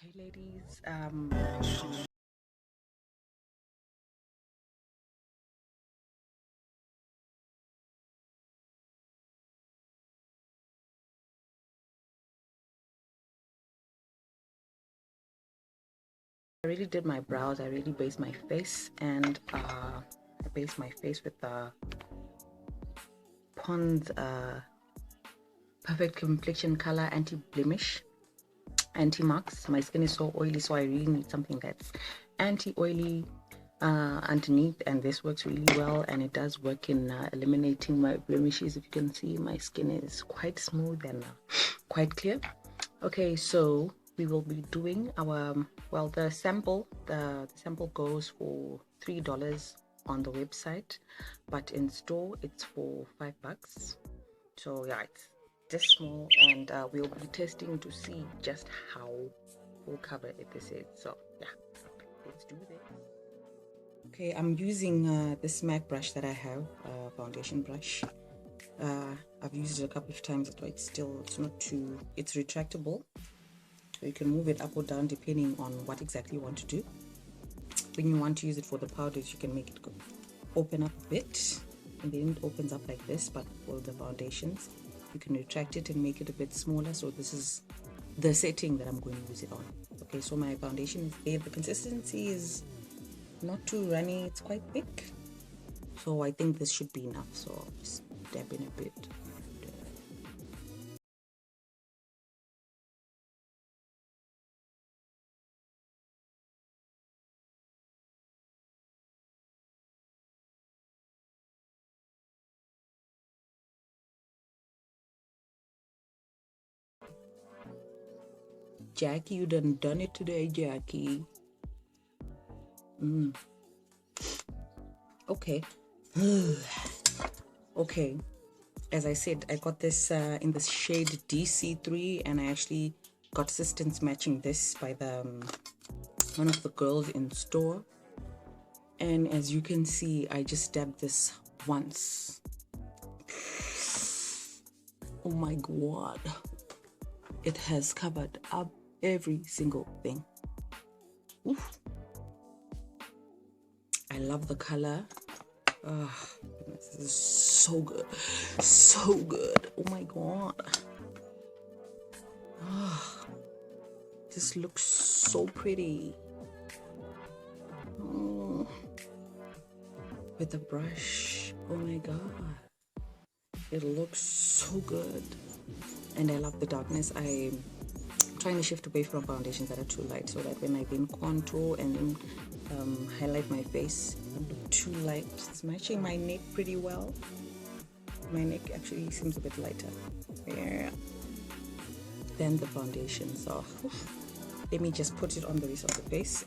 Hey ladies, I really did my brows. I really based my face, and I based my face with the Pond's Perfect Complexion Color Anti-Blemish, Anti-Marks. My skin is so oily, so I really need something that's anti-oily underneath, and this works really well, and it does work in eliminating my blemishes. If you can see, my skin is quite smooth and quite clear. Okay, so we will be doing our well, the sample goes for $3 on the website, but in store it's for $5. So yeah, it's this small, and we'll be testing to see just how full cover this is. So yeah, let's do this. Okay, I'm using this MAC brush that I have, foundation brush. I've used it a couple of times, but it's not too, it's retractable. So you can move it up or down depending on what exactly you want to do. When you want to use it for the powders, you can make it open up a bit, and then it opens up like this. But for the foundations, you can retract it and make it a bit smaller. So this is the setting that I'm going to use it on. Okay, so my foundation is there. The consistency is not too runny, it's quite thick. So I think this should be enough. So I'll just dab in a bit. Jackie, you done it today, Jackie. Okay. Okay, as I said, I got this in the shade DC3, and I actually got assistance matching this by the one of the girls in store. And as you can see, I just dabbed this once. Oh my god, it has covered up every single thing. Oof. I love the color. This is so good, so good. Oh my god. This looks so pretty. With the brush, oh my god, it looks so good. And I love the darkness. I'm trying to shift away from foundations that are too light, so that when I then contour and then highlight my face, it won't look too light. It's matching my neck pretty well. My neck actually seems a bit lighter, yeah, than the foundation. So let me just put it on the rest of the face.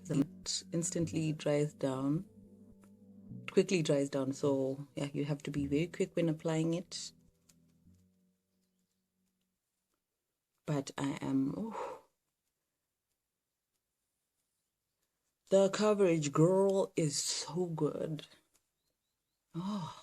It instantly dries down, quickly dries down. So yeah, you have to be very quick when applying it. But I am, the coverage, girl, is so good. Oh,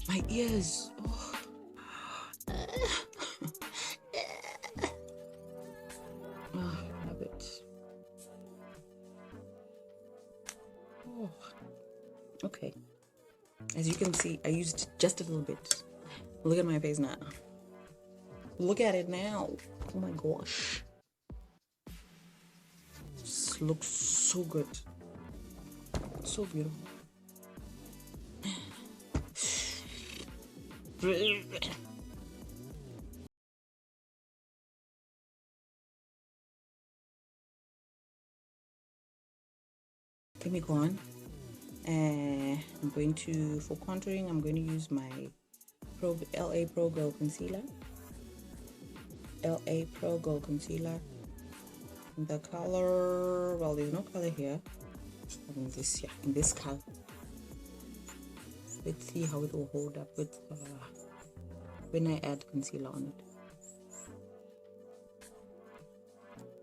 my ears. Oh. Oh, I love it. Oh, okay. As you can see, I used just a little bit. Look at my face now. Look at it now. Oh my gosh. This looks so good. So beautiful. Let me go on. I'm going to, for contouring, I'm going to use my LA Pro Girl Concealer. LA Pro Girl Concealer. The color, well, there's no color here. In this, yeah, in this color. Let's see how it will hold up with when I add concealer on it.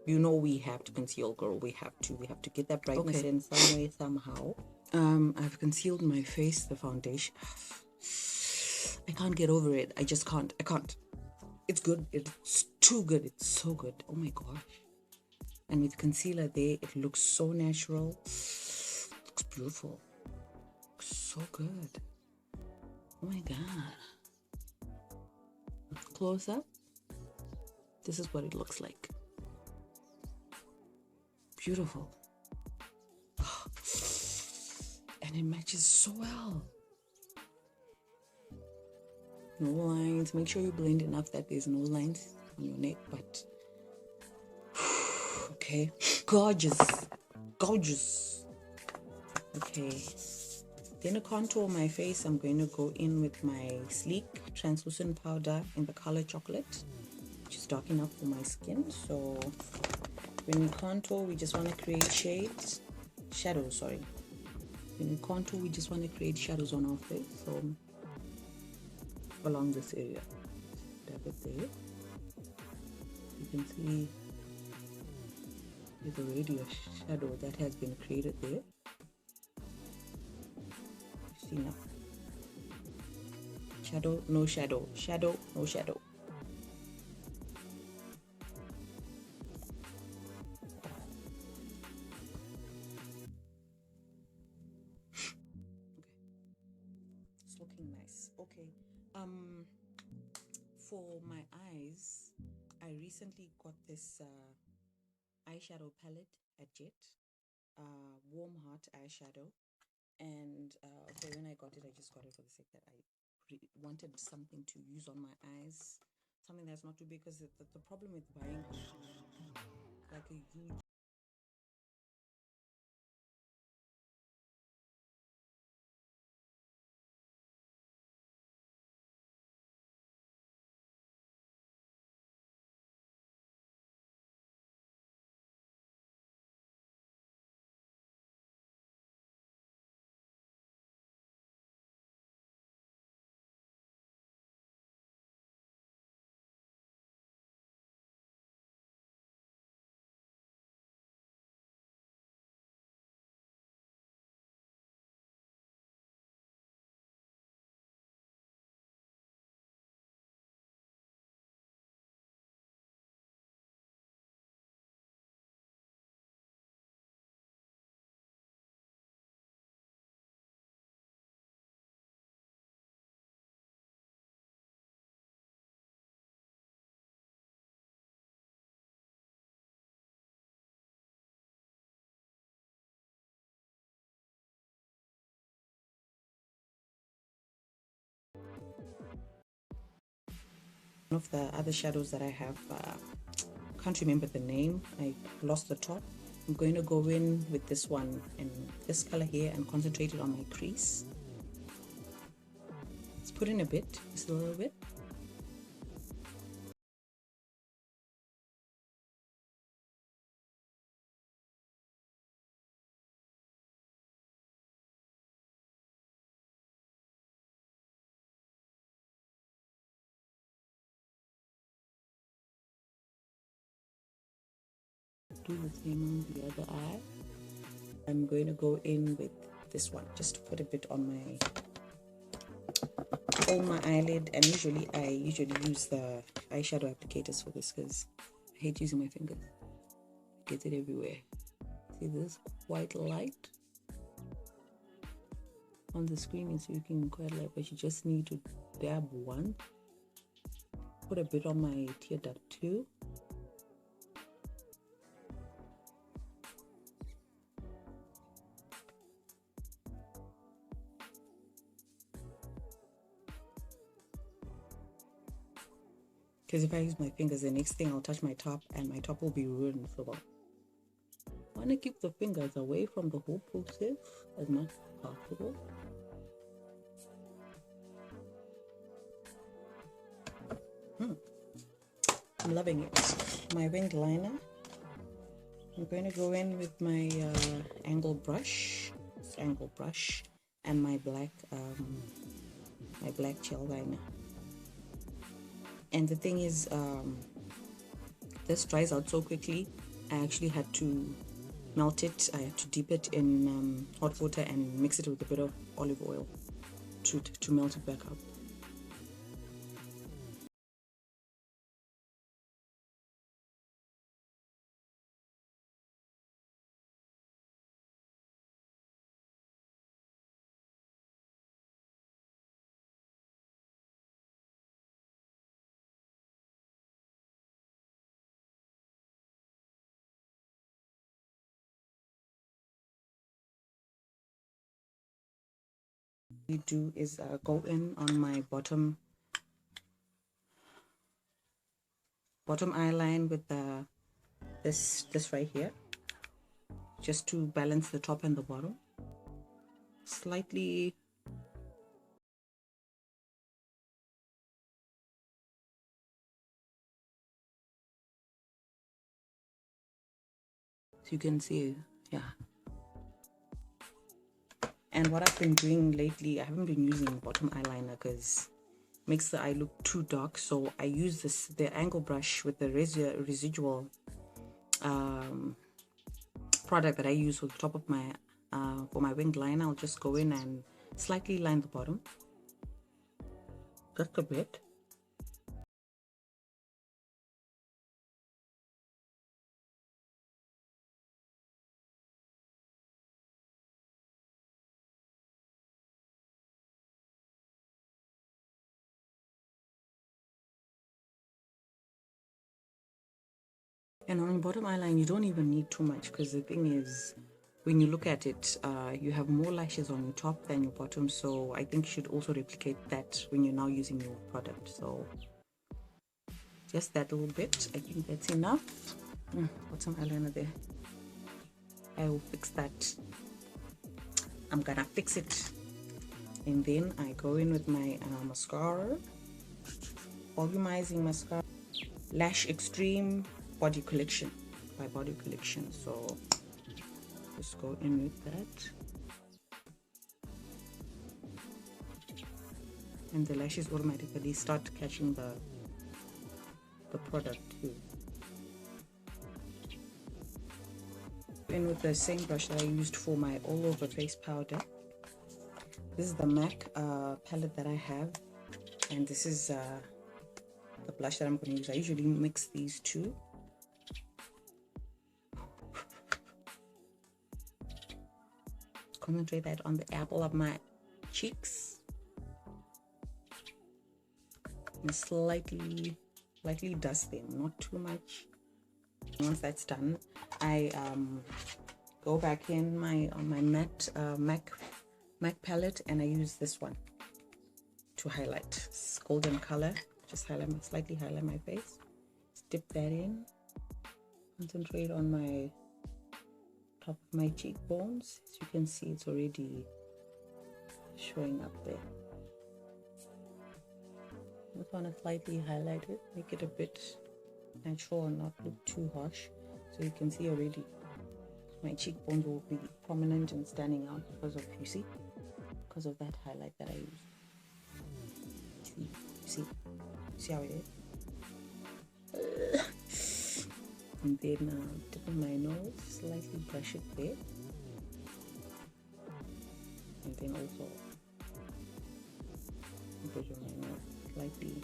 You know we have to conceal, girl. We have to get that brightness in some way, somehow. I've concealed my face, the foundation. I can't get over it. I just can't. I can't. It's good. It's too good. It's so good. Oh my gosh. And with concealer there, it looks so natural. Looks beautiful. Looks so good. Oh my god. Close up. This is what it looks like. Beautiful. And it matches so well. No lines. Make sure you blend enough that there's no lines on your neck, but okay. Gorgeous. Gorgeous. Okay. Then to contour my face, I'm going to go in with my Sleek translucent powder in the color chocolate, which is dark enough for my skin. So when we contour, we just want to create shadows, sorry. When we contour, we just want to create shadows on our face. So along this area, dab it there. You can see there's already a shadow that has been created there. You see now? Shadow, no shadow. Shadow, no shadow. It's looking nice. Okay. For my eyes, I recently got this eyeshadow palette at Jet, Warm Heart eyeshadow, and so when I got it, I just got it for the sake that I wanted something to use on my eyes, something that's not too big, because the problem with buying like a huge one of the other shadows that I have, can't remember the name, I lost the top. I'm going to go in with this one in this color here and concentrate it on my crease. Let's put in a bit, just a little bit. Do the same on the other eye. I'm going to go in with this one, just to put a bit on my eyelid. And I usually use the eyeshadow applicators for this because I hate using my fingers. Get it everywhere. See this white light? on the screen is looking quite light, but you just need to dab one. Put a bit on my tear duct too. Because if I use my fingers, the next thing I'll touch my top and my top will be ruined. So I want to keep the fingers away from the whole process as much as possible. I'm loving it. My winged liner. I'm going to go in with my angle brush, and my black gel liner. And the thing is, this dries out so quickly. I actually had to melt it. I had to dip it in hot water and mix it with a bit of olive oil to melt it back up. We do is go in on my bottom eye line with this right here, just to balance the top and the bottom slightly. So you can see, yeah. And what I've been doing lately, I haven't been using bottom eyeliner because it makes the eye look too dark. So I use the angle brush with the residual product that I use on the top of my for my winged liner. I'll just go in and slightly line the bottom, just a bit. And on bottom eyeline, you don't even need too much, because the thing is, when you look at it, you have more lashes on your top than your bottom. So I think you should also replicate that when you're now using your product. So just that little bit, I think that's enough. Bottom eyeliner there. I will fix that. I'm gonna fix it. And then I go in with my mascara, volumizing mascara, Lash Extreme Body Collection by Body Collection. So just go in with that, and the lashes automatically start catching the product too. In with the same brush that I used for my all over face powder. This is the MAC palette that I have, and this is the blush that I'm going to use. I usually mix these two. Concentrate that on the apple of my cheeks, and slightly dust them, not too much. Once that's done, I go back in on my matte MAC palette, and I use this one to highlight. It's golden color. Just slightly highlight my face. Just dip that in. Concentrate on my top of my cheekbones. As you can see, it's already showing up there. I just want to slightly highlight it, make it a bit natural and not look too harsh. So you can see already my cheekbones will be prominent and standing out because of that highlight that I use. See how it is? And then dip in my nose, slightly brush it there, and then also brush my nose slightly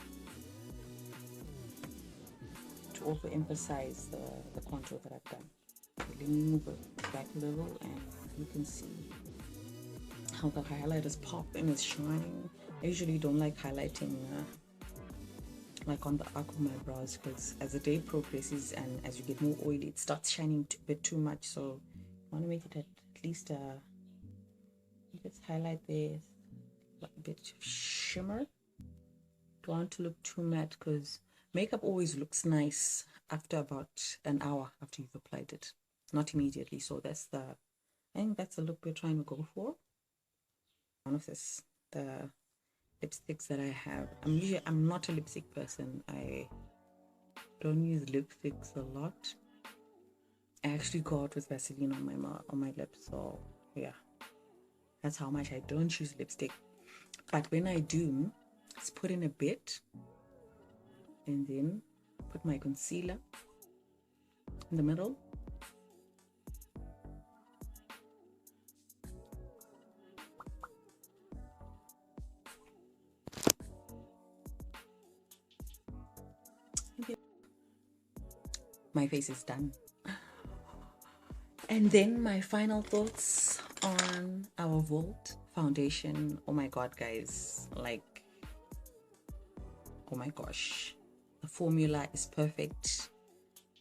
to also emphasize the contour that I've done. Okay, let me move it back a little, and you can see how the highlighters pop and it's shining. I usually don't like highlighting like on the arc of my brows, because as the day progresses and as you get more oily, it starts shining a bit too much. So I want to make it at least let's highlight there a bit of shimmer. Don't want to look too matte, because makeup always looks nice after about an hour after you've applied it, not immediately. So that's I think that's the look we're trying to go for. One of the lipsticks that I have. I'm not a lipstick person. I don't use lipsticks a lot. I actually go out with Vaseline on my lips, so yeah, that's how much I don't use lipstick. But when I do, just put in a bit and then put my concealer in the middle. My face is done. And then my final thoughts on our Vault foundation. Oh my god, guys, like, oh my gosh, the formula is perfect.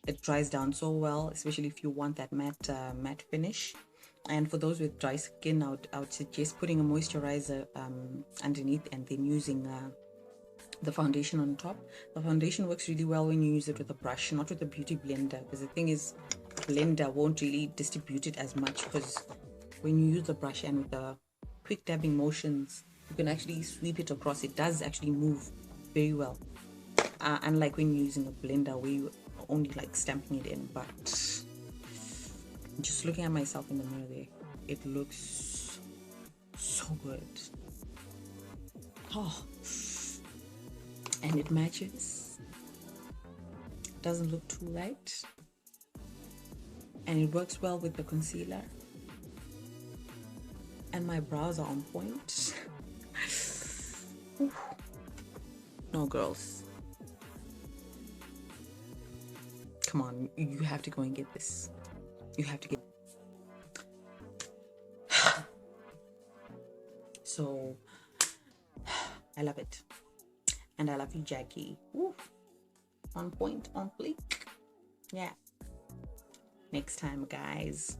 It dries down so well, especially if you want that matte finish. And for those with dry skin, I would suggest putting a moisturizer underneath and then using the foundation on top. The foundation works really well when you use it with a brush, not with a beauty blender, because the thing is, blender won't really distribute it as much, because when you use the brush and with the quick dabbing motions, you can actually sweep it across. It does actually move very well, unlike when you're using a blender where you only like stamping it in. But just looking at myself in the mirror there, it looks so good. Oh, and it matches, doesn't look too light, and it works well with the concealer, and my brows are on point. No, girls, come on, you have to go and get this. You have to get so I love it, and I love you, Jackie. Woo. On point, on fleek. Yeah, next time, guys.